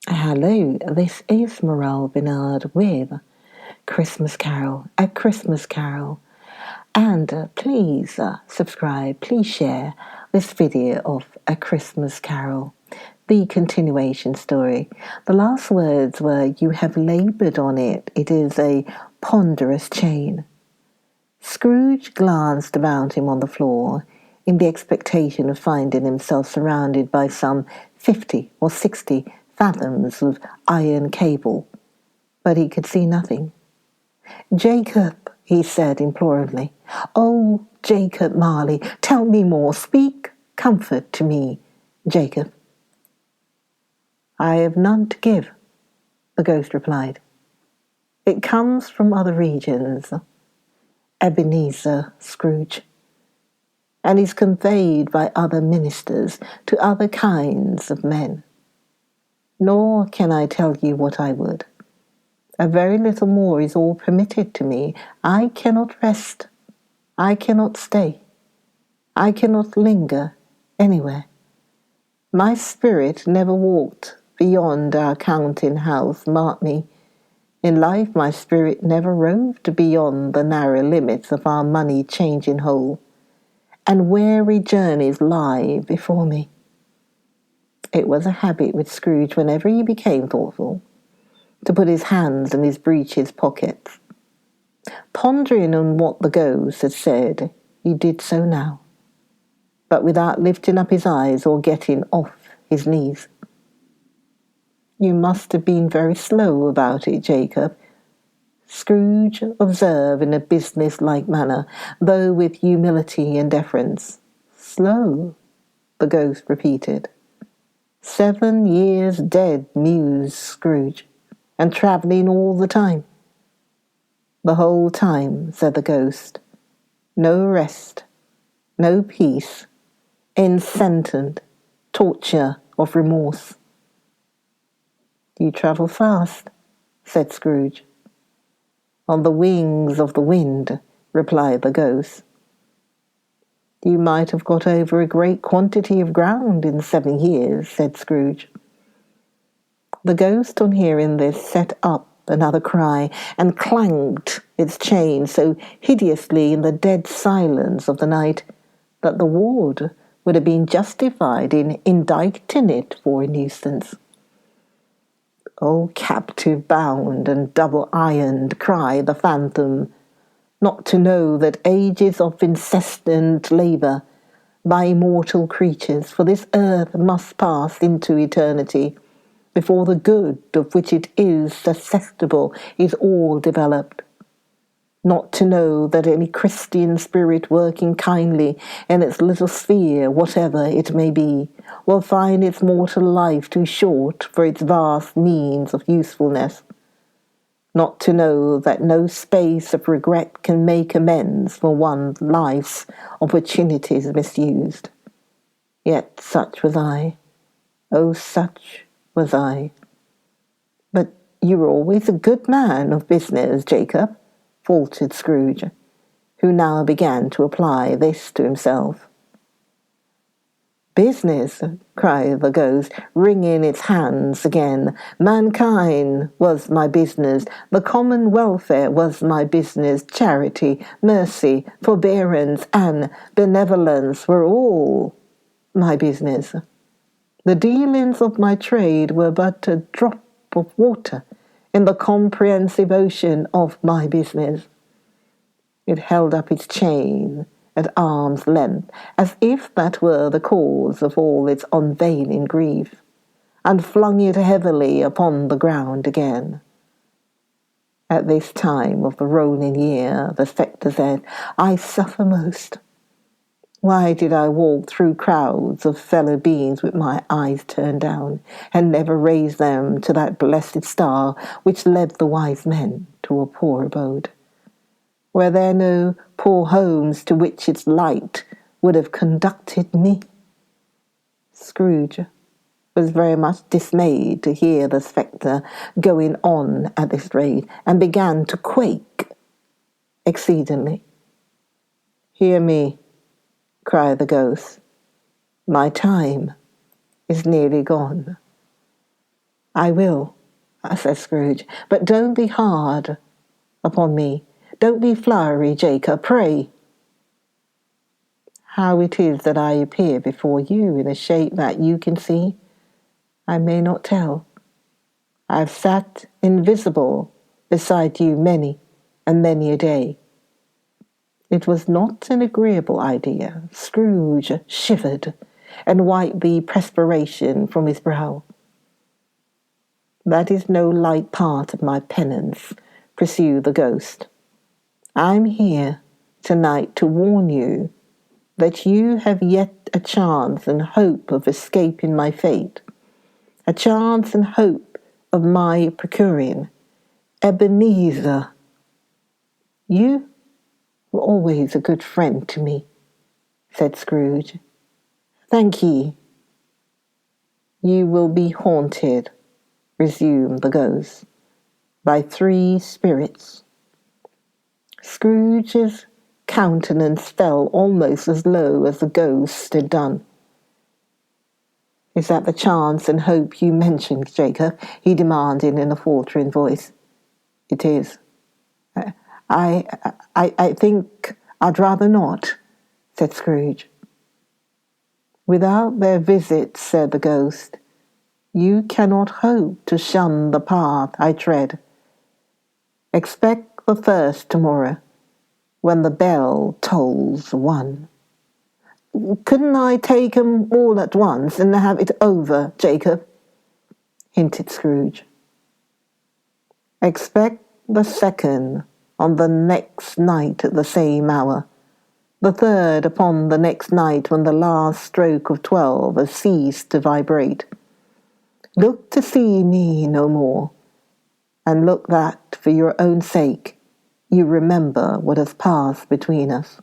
Hello, this is Morel Benard with Christmas Carol, A Christmas Carol. And please subscribe, please share this video of A Christmas Carol, the continuation story. The last words were, "You have laboured on it. It is a ponderous chain." Scrooge glanced about him on the floor in the expectation of finding himself surrounded by some 50 or 60 fathoms of iron cable, but he could see nothing. "Jacob," he said imploringly. "Oh, Jacob Marley, tell me more. Speak comfort to me, Jacob." "I have none to give," the ghost replied. "It comes from other regions, Ebenezer Scrooge, and is conveyed by other ministers to other kinds of men. Nor can I tell you what I would. A very little more is all permitted to me. I cannot rest. I cannot stay. I cannot linger anywhere. My spirit never walked beyond our counting house, mark me. In life my spirit never roved beyond the narrow limits of our money-changing hole, and weary journeys lie before me." It was a habit with Scrooge, whenever he became thoughtful, to put his hands in his breeches pockets. Pondering on what the ghost had said, he did so now, but without lifting up his eyes or getting off his knees. "You must have been very slow about it, Jacob," Scrooge observed in a business-like manner, though with humility and deference. "Slow," the ghost repeated. 7 years dead," mused Scrooge, "and travelling all the time." "The whole time," said the ghost. "No rest, no peace, incessant torture of remorse." "You travel fast," said Scrooge. "On the wings of the wind," replied the ghost. "You might have got over a great quantity of ground in 7 years," said Scrooge. The ghost, on hearing this, set up another cry, and clanked its chain so hideously in the dead silence of the night that the ward would have been justified in indicting it for a nuisance. "O captive bound and double-ironed," cried the phantom, "not to know that ages of incessant labour by immortal creatures for this earth must pass into eternity before the good of which it is susceptible is all developed. Not to know that any Christian spirit working kindly in its little sphere, whatever it may be, will find its mortal life too short for its vast means of usefulness. Not to know that no space of regret can make amends for one's life's opportunities misused. Yet such was I. Oh, such was I." "But you were always a good man of business, Jacob," faltered Scrooge, who now began to apply this to himself. "Business," cried the ghost, wringing its hands again. "Mankind was my business. The common welfare was my business. Charity, mercy, forbearance, and benevolence were all my business. The dealings of my trade were but a drop of water in the comprehensive ocean of my business." It held up its chain at arm's length, as if that were the cause of all its unavailing grief, and flung it heavily upon the ground again. At this time of the rolling year, the spectre said, "I suffer most. Why did I walk through crowds of fellow beings with my eyes turned down, and never raise them to that blessed star which led the wise men to a poor abode? Were there no poor homes to which its light would have conducted me?" Scrooge was very much dismayed to hear the spectre going on at this rate, and began to quake exceedingly. "Hear me," cried the ghost. "My time is nearly gone. I will, said Scrooge, but don't be hard upon me. Don't be flowery, Jacob, pray. How it is that I appear before you in a shape that you can see, I may not tell. I have sat invisible beside you many and many a day. It was not an agreeable idea. Scrooge shivered and wiped the perspiration from his brow. That is no light part of my penance, pursued the ghost. I'm here tonight to warn you that you have yet a chance and hope of escaping my fate, a chance and hope of my procuring. Ebenezer, you were always a good friend to me, said Scrooge. Thank ye. You will be haunted, resumed the ghost, by 3 spirits. Scrooge's countenance fell almost as low as the ghost had done. Is that the chance and hope you mentioned, Jacob? He demanded in a faltering voice. It is. I think I'd rather not, said Scrooge. Without their visit, said the ghost, you cannot hope to shun the path I tread. Expect the first tomorrow, when the bell tolls 1. Couldn't I take 'em all at once and have it over, Jacob? Hinted Scrooge. Expect the second on the next night at the same hour, the third upon the next night when the last stroke of 12 has ceased to vibrate. Look to see me no more, and look that, for your own sake, you remember what has passed between us.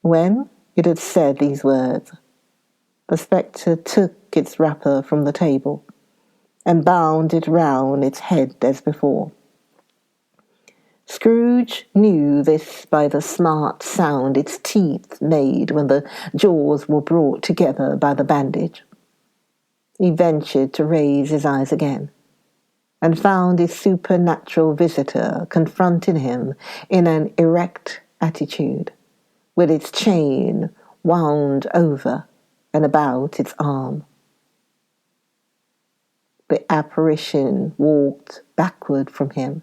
When it had said these words, the spectre took its wrapper from the table and bound it round its head as before. Scrooge knew this by the smart sound its teeth made when the jaws were brought together by the bandage. He ventured to raise his eyes again, and found his supernatural visitor confronting him in an erect attitude, with its chain wound over and about its arm. The apparition walked backward from him,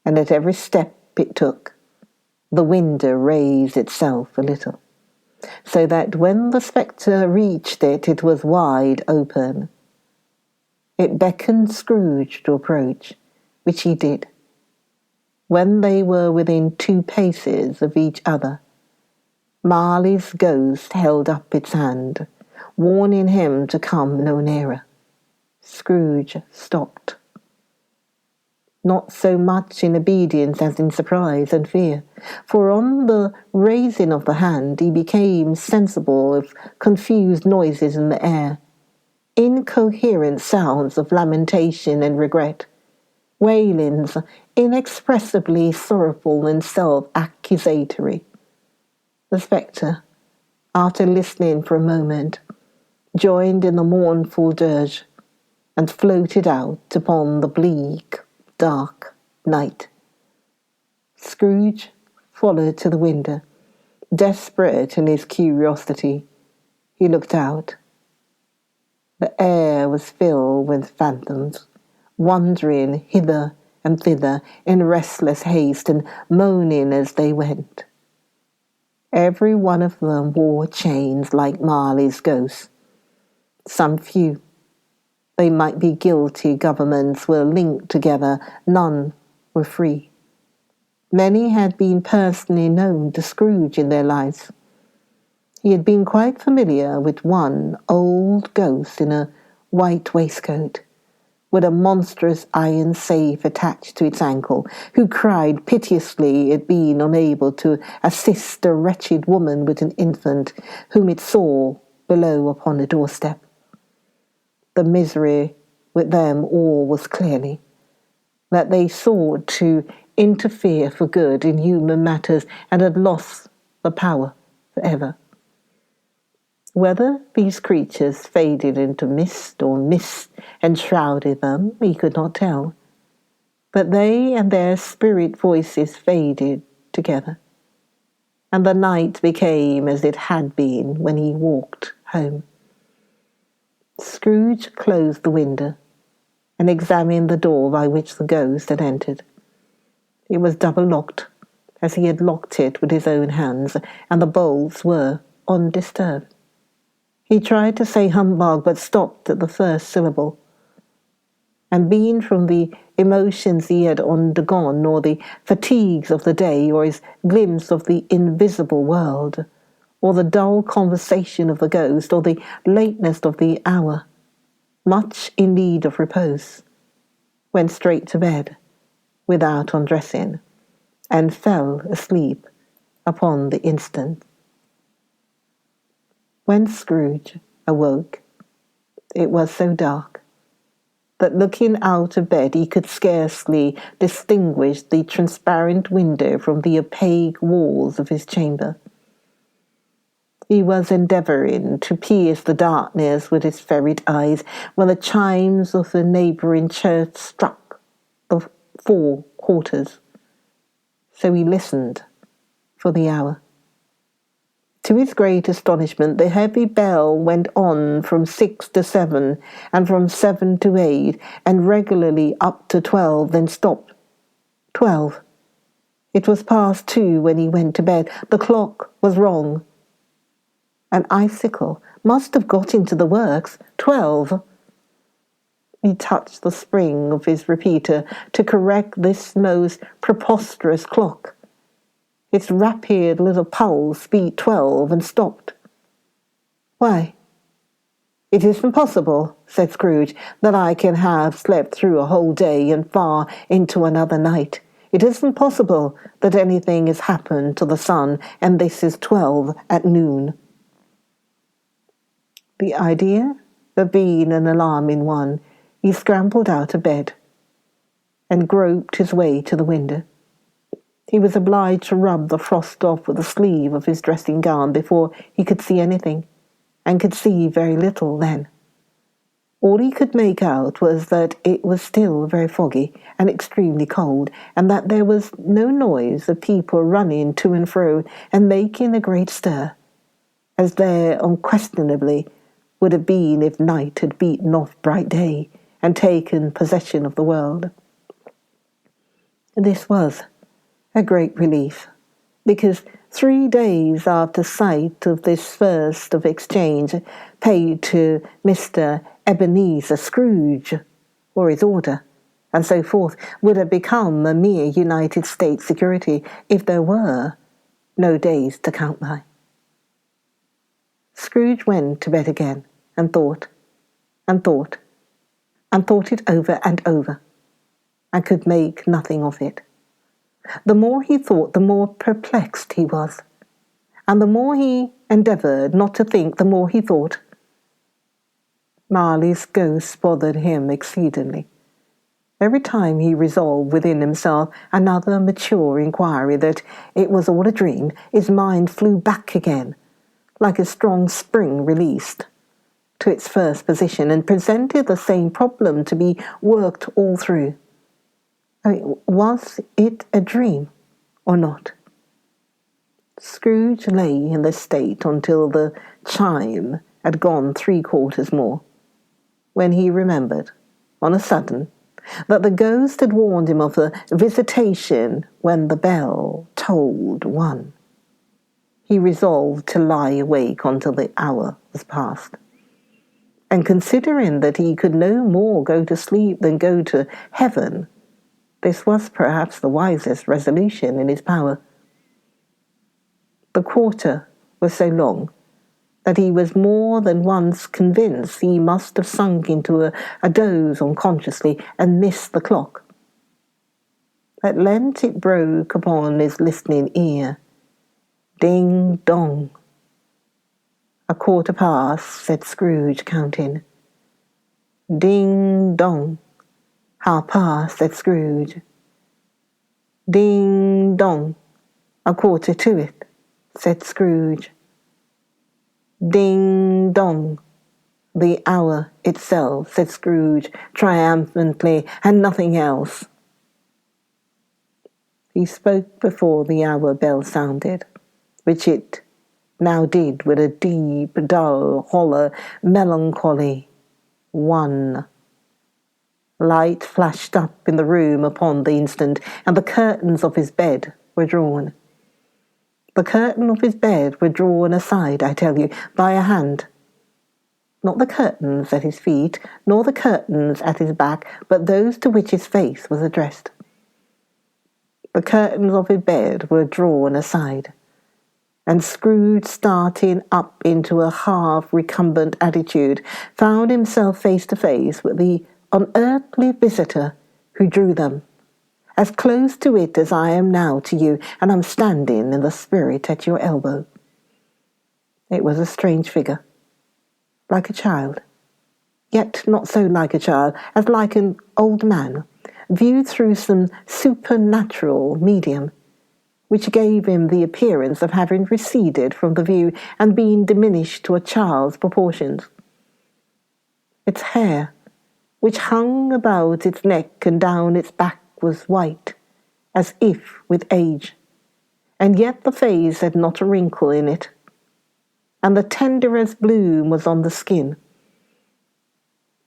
and at every step it took, the window raised itself a little, so that when the spectre reached it, it was wide open. It beckoned Scrooge to approach, which he did. When they were within 2 paces of each other, Marley's ghost held up its hand, warning him to come no nearer. Scrooge stopped. Not so much in obedience as in surprise and fear, for on the raising of the hand he became sensible of confused noises in the air, incoherent sounds of lamentation and regret, wailings inexpressibly sorrowful and self-accusatory. The spectre, after listening for a moment, joined in the mournful dirge, and floated out upon the bleak, dark night. Scrooge followed to the window, desperate in his curiosity. He looked out. The air was filled with phantoms, wandering hither and thither in restless haste and moaning as they went. Every one of them wore chains like Marley's ghost. Some few, they might be guilty governments, were linked together, none were free. Many had been personally known to Scrooge in their lives. He had been quite familiar with one old ghost in a white waistcoat, with a monstrous iron safe attached to its ankle, who cried piteously at being unable to assist a wretched woman with an infant whom it saw below upon the doorstep. The misery with them all was clearly that they sought to interfere for good in human matters and had lost the power forever. Whether these creatures faded into mist or mist enshrouded them, he could not tell. But they and their spirit voices faded together, and the night became as it had been when he walked home. Scrooge closed the window and examined the door by which the ghost had entered. It was double-locked, as he had locked it with his own hands, and the bolts were undisturbed. He tried to say humbug, but stopped at the first syllable. And being from the emotions he had undergone, or the fatigues of the day, or his glimpse of the invisible world, or the dull conversation of the ghost, or the lateness of the hour, much in need of repose, went straight to bed, without undressing, and fell asleep upon the instant. When Scrooge awoke, it was so dark that looking out of bed he could scarcely distinguish the transparent window from the opaque walls of his chamber. He was endeavouring to pierce the darkness with his ferret eyes when the chimes of the neighbouring church struck the 4 quarters. So he listened for the hour. To his great astonishment, the heavy bell went on from 6 to 7, and from 7 to 8, and regularly up to 12, then stopped. 12. It was past 2 when he went to bed. The clock was wrong. An icicle must have got into the works. 12. He touched the spring of his repeater to correct this most preposterous clock. Its rapid little pulse beat 12 and stopped. "Why, it isn't possible," said Scrooge, "that I can have slept through a whole day and far into another night. It isn't possible that anything has happened to the sun, and this is 12 at noon." The idea of being an alarming one, he scrambled out of bed and groped his way to the window. He was obliged to rub the frost off with the sleeve of his dressing gown before he could see anything, and could see very little then. All he could make out was that it was still very foggy and extremely cold, and that there was no noise of people running to and fro and making a great stir, as there unquestionably would have been if night had beaten off bright day and taken possession of the world. This was a great relief, because 3 days after sight of this first of exchange paid to Mr. Ebenezer Scrooge, or his order, and so forth, would have become a mere United States security if there were no days to count by. Scrooge went to bed again, and thought, and thought, and thought it over and over, and could make nothing of it. The more he thought, the more perplexed he was, and the more he endeavoured not to think, the more he thought. Marley's ghost bothered him exceedingly. Every time he resolved within himself another mature inquiry that it was all a dream, his mind flew back again, like a strong spring released, to its first position, and presented the same problem to be worked all through. Was it a dream or not? Scrooge lay in this state until the chime had gone 3 quarters more, when he remembered, on a sudden, that the ghost had warned him of the visitation when the bell tolled 1. He resolved to lie awake until the hour was past, and considering that he could no more go to sleep than go to heaven, this was perhaps the wisest resolution in his power. The quarter was so long that he was more than once convinced he must have sunk into a doze unconsciously and missed the clock. At length it broke upon his listening ear. Ding dong. 1/4 said Scrooge, counting. Ding dong. 1/2 said Scrooge. Ding dong. 1/4 to it, said Scrooge. Ding dong. The hour itself, said Scrooge triumphantly, and nothing else. He spoke before the hour bell sounded, which it now did with a deep, dull, hollow, melancholy 1. Light flashed up in the room upon the instant, and the curtains of his bed were drawn. The curtain of his bed were drawn aside, I tell you, by a hand. Not the curtains at his feet, nor the curtains at his back, but those to which his face was addressed. The curtains of his bed were drawn aside, and Scrooge, starting up into a half-recumbent attitude, found himself face to face with the unearthly visitor who drew them, as close to it as I am now to you, and am standing in the spirit at your elbow. It was a strange figure, like a child, yet not so like a child as like an old man, viewed through some supernatural medium, which gave him the appearance of having receded from the view and been diminished to a child's proportions. Its hair, which hung about its neck and down its back, was white, as if with age, and yet the face had not a wrinkle in it, and the tenderest bloom was on the skin.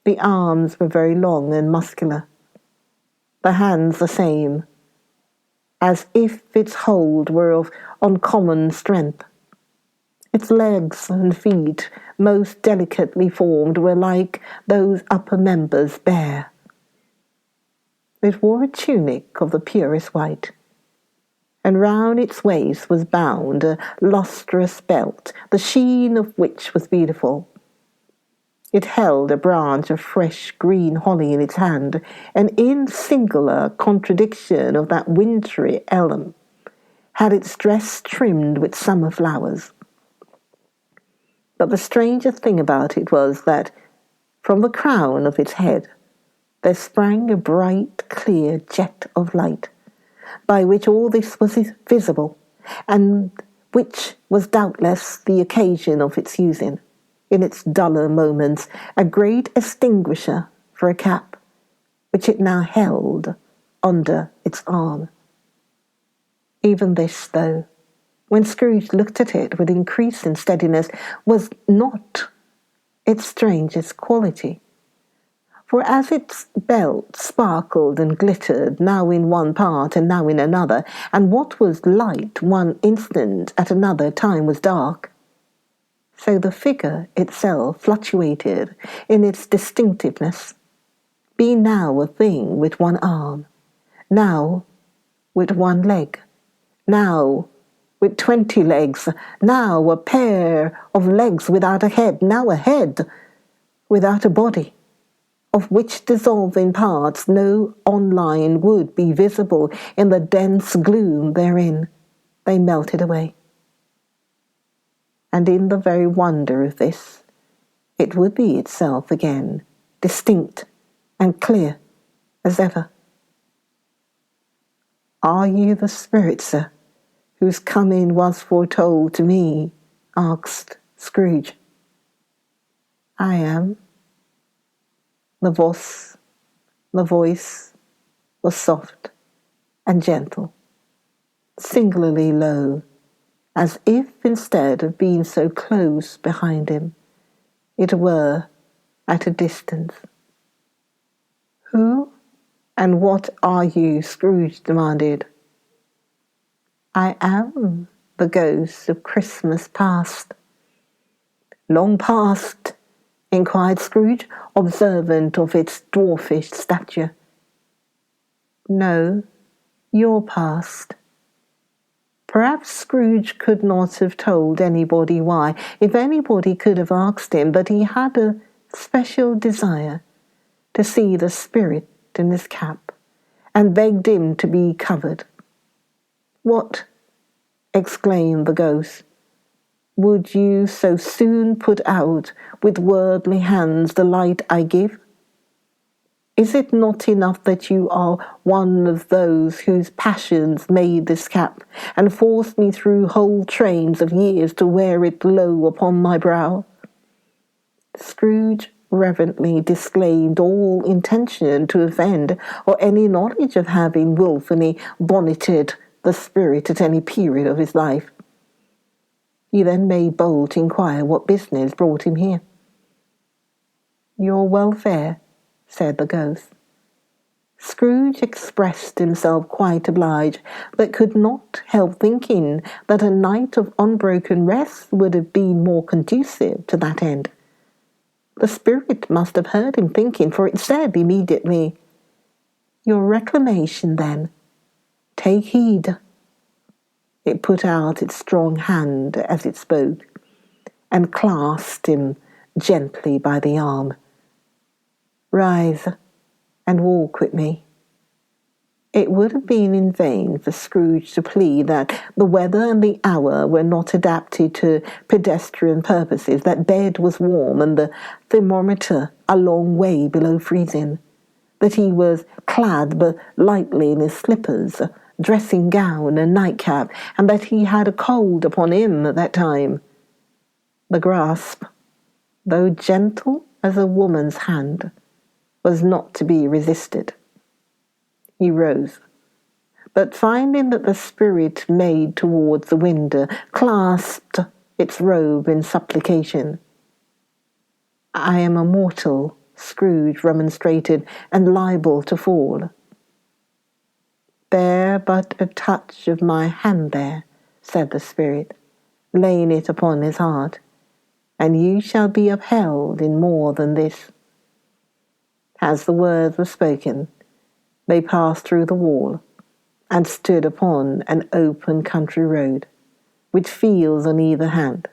The arms were very long and muscular, the hands the same, as if its hold were of uncommon strength. Its legs and feet, most delicately formed, were like those upper members bare. It wore a tunic of the purest white, and round its waist was bound a lustrous belt, the sheen of which was beautiful. It held a branch of fresh green holly in its hand, and in singular contradiction of that wintry elm, had its dress trimmed with summer flowers. But the strangest thing about it was that, from the crown of its head, there sprang a bright, clear jet of light, by which all this was visible, and which was doubtless the occasion of its using, in its duller moments, a great extinguisher for a cap, which it now held under its arm. Even this, though, when Scrooge looked at it with increasing steadiness, was not its strangest quality. For as its belt sparkled and glittered, now in one part and now in another, and what was light one instant at another time was dark, so the figure itself fluctuated in its distinctiveness, being now a thing with one arm, now with one leg, now with 20 legs, now a pair of legs without a head, now a head without a body, of which dissolving parts no online would be visible in the dense gloom therein. They melted away. And in the very wonder of this, it would be itself again, distinct and clear as ever. "Are you the spirit, sir, whose coming was foretold to me?" asked Scrooge. "I am." The voice was soft and gentle, singularly low, as if instead of being so close behind him, it were at a distance. "Who and what are you?" Scrooge demanded. "I am the ghost of Christmas past." "Long past?" inquired Scrooge, observant of its dwarfish stature. "No, your past." Perhaps Scrooge could not have told anybody why, if anybody could have asked him, but he had a special desire to see the spirit in his cap, and begged him to be covered. "What," exclaimed the ghost, "would you so soon put out with worldly hands the light I give?" Is it not enough that you are one of those whose passions made this cap, and forced me through whole trains of years to wear it low upon my brow? Scrooge reverently disclaimed all intention to offend, or any knowledge of having wilfully bonneted the spirit at any period of his life. He then made bold to inquire what business brought him here. "Your welfare," said the ghost. Scrooge expressed himself quite obliged, but could not help thinking that a night of unbroken rest would have been more conducive to that end. The spirit must have heard him thinking, for it said immediately, "Your reclamation, then. Take heed." It put out its strong hand as it spoke, and clasped him gently by the arm. "Rise and walk with me." It would have been in vain for Scrooge to plead that the weather and the hour were not adapted to pedestrian purposes, that bed was warm and the thermometer a long way below freezing, that he was clad but lightly in his slippers, dressing gown and nightcap, and that he had a cold upon him at that time. The grasp, though gentle as a woman's hand, was not to be resisted. He rose, but finding that the spirit made towards the window, clasped its robe in supplication. "I am a mortal," Scrooge remonstrated, "and liable to fall." "Bear but a touch of my hand there," said the spirit, laying it upon his heart, "and you shall be upheld in more than this." As the words were spoken, they passed through the wall, and stood upon an open country road, with fields on either hand.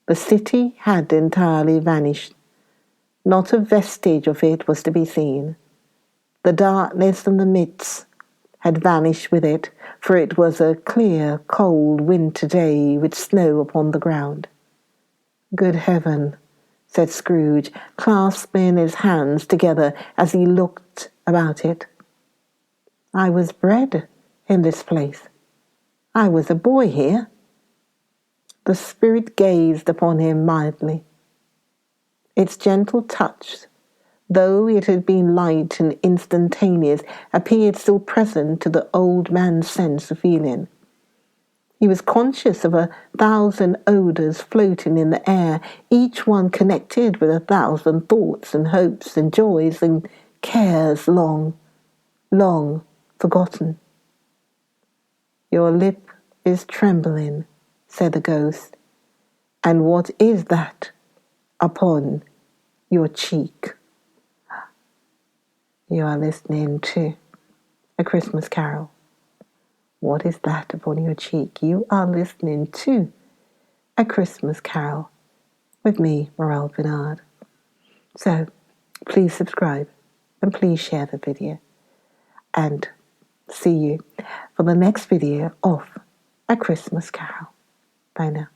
The city had entirely vanished. Not a vestige of it was to be seen. The darkness and the mists had vanished with it, for it was a clear, cold winter day with snow upon the ground. "Good heaven," said Scrooge, clasping his hands together as he looked about it. "I was bred in this place. I was a boy here." The spirit gazed upon him mildly. Its gentle touch, though it had been light and instantaneous, appeared still present to the old man's sense of feeling. He was conscious of 1,000 odours floating in the air, each one connected with 1,000 thoughts and hopes and joys and cares long, long forgotten. "Your lip is trembling," said the ghost. "And what is that upon your cheek?" You are listening to A Christmas Carol. What is that upon your cheek? You are listening to A Christmas Carol with me, Morel Benard. So, please subscribe and please share the video. And see you for the next video of A Christmas Carol. Bye now.